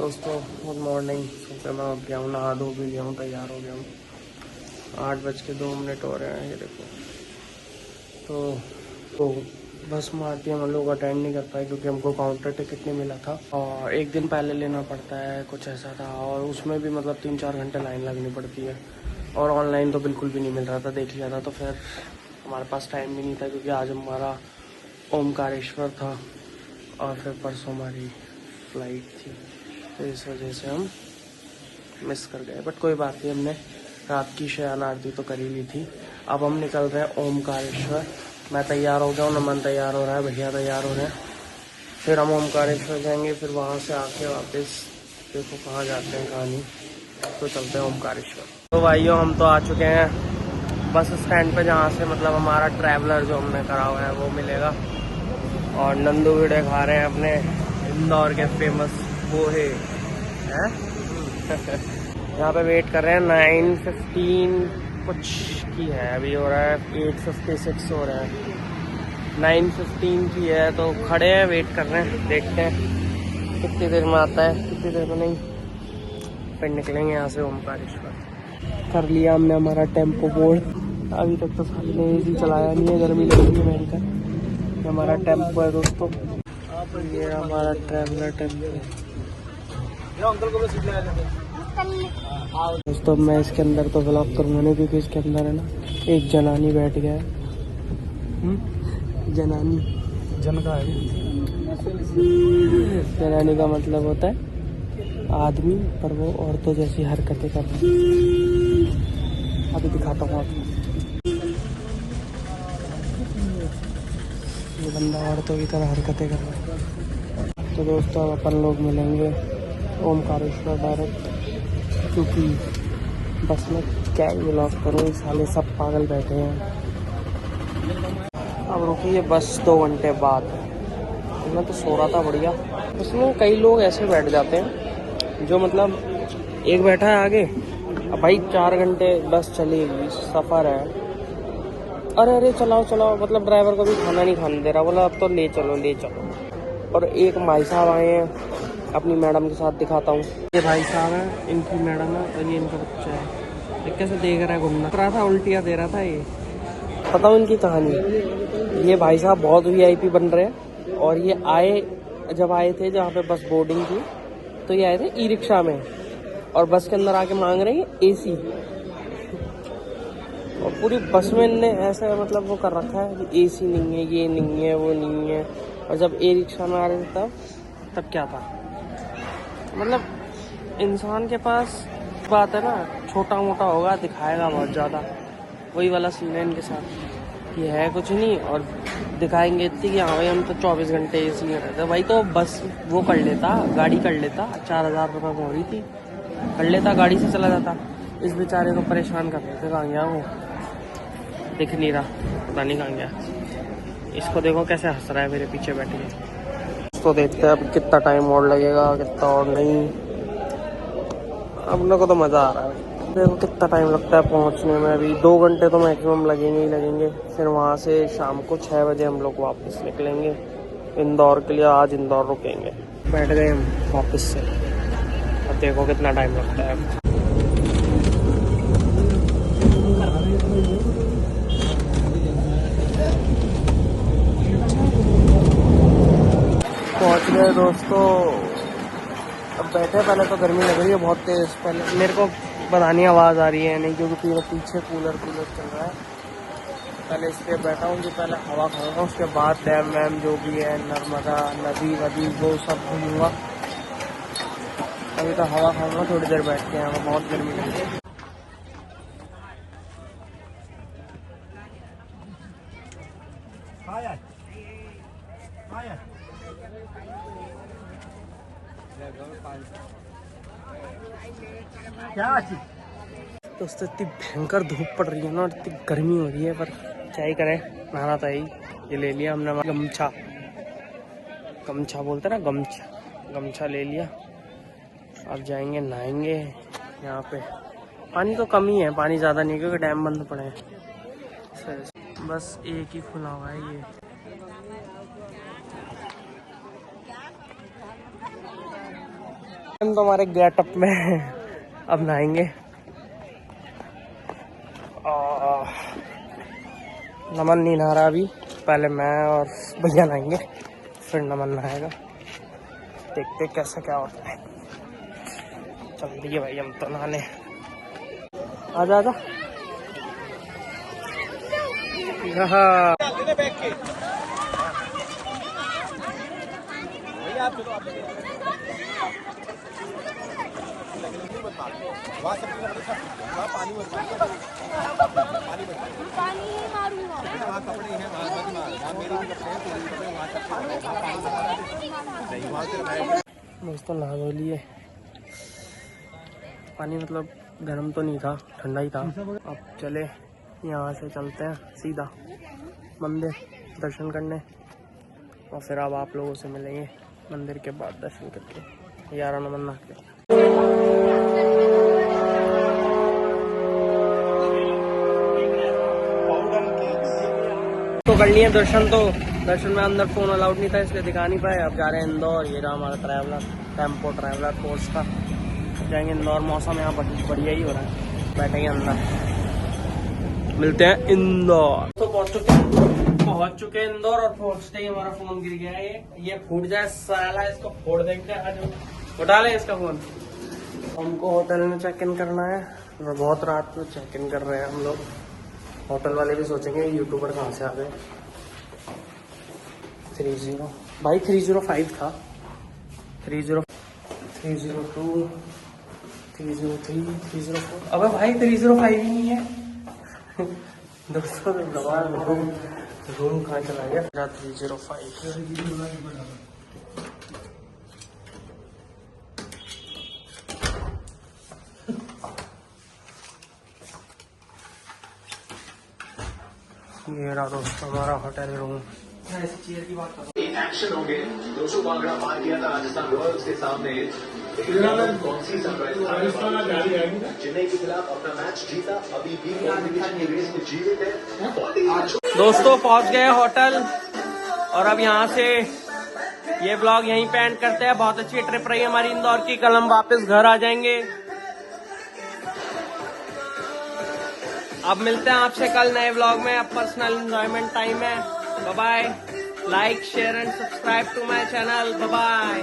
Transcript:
दोस्तों good morning. सुबह मैं उठ गया हूँ, नहा धो भी लिया हूँ, तैयार हो गया हूँ। 8:02 हो रहे हैं, ये देखो। तो बस में आती हम लोग अटेंड नहीं कर पाए क्योंकि हमको काउंटर टिकट नहीं मिला था और एक दिन पहले लेना पड़ता है, कुछ ऐसा था। और उसमें भी मतलब 3-4 घंटे लाइन लगनी पड़ती है और ऑनलाइन तो बिल्कुल भी नहीं मिल रहा था, देख लिया था। तो फिर हमारे पास टाइम भी नहीं था क्योंकि आज हमारा ओमकारेश्वर था और फिर परसों हमारी फ्लाइट थी, तो इस वजह से हम मिस कर गए। बट कोई बात नहीं, हमने रात की शयन आरती तो कर ही ली थी। अब हम निकल रहे हैं ओमकारेश्वर। मैं तैयार हो गया हूँ, नमन तैयार हो रहा है, भैया तैयार हो रहे हैं। फिर हम ओमकारेश्वर जाएंगे, फिर वहाँ से आके वापस देखो कहाँ जाते हैं कहाँ नहीं, तो चलते हैं ओमकारेश्वर। तो भाइयों हम तो आ चुके हैं बस स्टैंड पे, जहाँ से मतलब हमारा ट्रैवलर जो हमने करा हुआ है वो मिलेगा। और नंदू वीडियो खा रहे हैं अपने इंदौर के फेमस पोहे हैं। यहाँ पे वेट कर रहे हैं, 9:15 कुछ की है, अभी हो रहा है 8:56 हो रहा है, 9:15 की है। तो खड़े हैं, वेट कर रहे हैं, देखते हैं कितनी देर में आता है, कितनी देर में नहीं। फिर निकलेंगे यहाँ से ओमकारेश्वर। कर लिया हमने हमारा टेम्पो बोर्ड। अभी तक तो साली ने एसी चलाया नहीं है, गर्मी लग रही है भयंकर। हमारा टेम्पो है दोस्तों, ये हमारा ट्रैवलर टेम्पो है दोस्तों। मैं इसके अंदर तो व्लॉग करूँगा नहीं क्योंकि इसके अंदर है ना एक जनानी बैठ गया है। जनानी जन का है, जनानी का मतलब होता है आदमी, पर वो औरतों जैसी हरकतें कर रही है। अभी दिखाता हूँ आपको। ये बंदा औरतों की तरह हरकतें कर रहा है। तो दोस्तों अब अपन लोग मिलेंगे ओमकारेश्वर डायरेक्ट, क्योंकि बस में क्या व्लॉग करूँ, साले सब पागल बैठे हैं। अब रुकिए बस 2 घंटे बाद। मैं तो सो रहा था बढ़िया। उसमें कई लोग ऐसे बैठ जाते हैं जो मतलब एक बैठा है आगे, अब भाई 4 घंटे बस चलेगी, सफ़र है, अरे अरे चलाओ चलाओ, मतलब ड्राइवर को भी खाना नहीं खाने दे रहा, बोला अब तो ले चलो ले चलो। और एक भाई साहब आए हैं अपनी मैडम के साथ, दिखाता हूँ। ये भाई साहब हैं, इनकी मैडम है और ये इनका बच्चा है। ये कैसे देख रहा है, घूमना रहा था, उल्टियाँ दे रहा था। ये बताओ इनकी कहानी। ये भाई साहब बहुत वीआईपी बन रहे हैं और ये आए, जब आए थे जहाँ पे बस बोर्डिंग थी तो ये आए थे ई रिक्शा में, और बस के अंदर आके मांग रहे हैं एसी। और पूरी बस में इनने ऐसा मतलब वो कर रखा है कि एसी नहीं है, ये नहीं है, वो नहीं है। और जब ई रिक्शा में आ रहे थे तब क्या था, मतलब इंसान के पास बात है ना, छोटा मोटा होगा दिखाएगा बहुत ज़्यादा। वही वाला सीन है इनके साथ, ये है कुछ नहीं और दिखाएंगे इतनी कि हाँ भाई हम तो 24 घंटे एसी में रहते। भाई तो बस वो कर लेता, गाड़ी कर लेता, 4,000 रुपये में हो रही थी, कर लेता, गाड़ी से चला जाता। इस बेचारे को परेशान कर रहे थे। कहाँ गया वो, दिख नहीं रहा, पता नहीं कहाँ गया। इसको देखो कैसे हंस रहा है मेरे पीछे बैठ के। तो देखते हैं अब कितना टाइम और लगेगा, कितना और नहीं। अब लोग को तो मज़ा आ रहा है। देखो कितना टाइम लगता है पहुंचने में। अभी 2 घंटे तो मैक्सिमम लगेंगे ही लगेंगे। फिर वहाँ से शाम को 6 बजे हम लोग वापस निकलेंगे इंदौर के लिए। आज इंदौर रुकेंगे, बैठ गए हम वापस से। अब देखो कितना टाइम लगता है। पहुँच गए दोस्तों। अब बैठे, पहले तो गर्मी लग रही है बहुत तेज़। पहले मेरे को पता नहीं आवाज़ आ रही है नहीं, क्योंकि पीछे कूलर चल रहा है। पहले इसलिए बैठा हूँ कि पहले हवा खाऊंगा, उसके बाद डैम वैम जो भी है, नर्मदा नदी वदी, वो सब घूमूंगा। अभी तो हवा खाऊंगा, थोड़ी देर बैठ के। यहाँ पर बहुत गर्मी लग रही है। दोस्तों इतनी भयंकर धूप पड़ रही है ना, और इतनी गर्मी हो रही है, पर क्या ही करें, नहाना था ही। ये ले लिया हमने गमछा, गमछा बोलते ना, गमछा ले लिया। अब जाएंगे नहाएंगे। यहाँ पे पानी तो कम ही है, पानी ज़्यादा नहीं क्योंकि डैम बंद पड़े हैं। बस एक ही खुला हुआ है ये। हम तो हमारे गेटअप में अब नहाएंगे। नमन नहीं नहा रहा अभी, पहले मैं और भैया नहाएंगे फिर नमन नहाएगा। देखते कैसा क्या होता है। चल दिए भाई हम तो नहाने। आजा आजा। दोस्तों नहा धो लिए। पानी मतलब गर्म तो नहीं था, ठंडा ही था। अब चले यहाँ से चलते हैं सीधा मंदिर दर्शन करने और फिर अब आप लोगों से मिलेंगे मंदिर के बाद दर्शन करके 11 नंबर नहा के। तो कर लिए दर्शन, तो दर्शन में अंदर फोन अलाउड नहीं था इसलिए दिखा नहीं पाए। अब जा रहे हैं इंदौर। ये रहा हमारा ट्रैवलर, टेम्पो ट्रैवलर कोर्स का। जाएंगे इंदौर। मौसम यहाँ बढ़िया ही हो रहा है, बैठेंगे अंदर। मिलते हैं इंदौर। तो पहुंच चुके हैं इंदौर और पहुंचते ही हमारा फोन गिर गया है। ये फूट जाए साला, इसको फोड़ देंगे आज। उठा ले इसका फोन। हमको होटल में चेक इन करना है और बहुत रात में चेक इन कर रहे हैं हम लोग। होटल वाले भी सोचेंगे यूट्यूबर कहाँ से आ गए। 30 भाई 305 था। 30 302 303 304। अबे भाई 305 ही नहीं है। दोस्तों रूम कहाँ चला गया। 305 ये रहा दोस्तों हमारा होटल रूम। एक्शन होंगे 200 बांगड़ा मार किया था राजस्थान रॉयल्स के सामने। कौन सी सरप्राइज चेन्नई के खिलाफ अपना मैच जीता, अभी भी क्वालिफिकेशन की रेस में जीवित है। दोस्तों पहुंच गए होटल और अब यहाँ से ये ब्लॉग यहीं पे एंड करते हैं। बहुत अच्छी ट्रिप रही हमारी इंदौर की। कल हम वापस घर आ जाएंगे। अब मिलते हैं आपसे कल नए व्लॉग में। अब पर्सनल एंजॉयमेंट टाइम है। Bye bye. Like share and subscribe to my channel. Bye bye.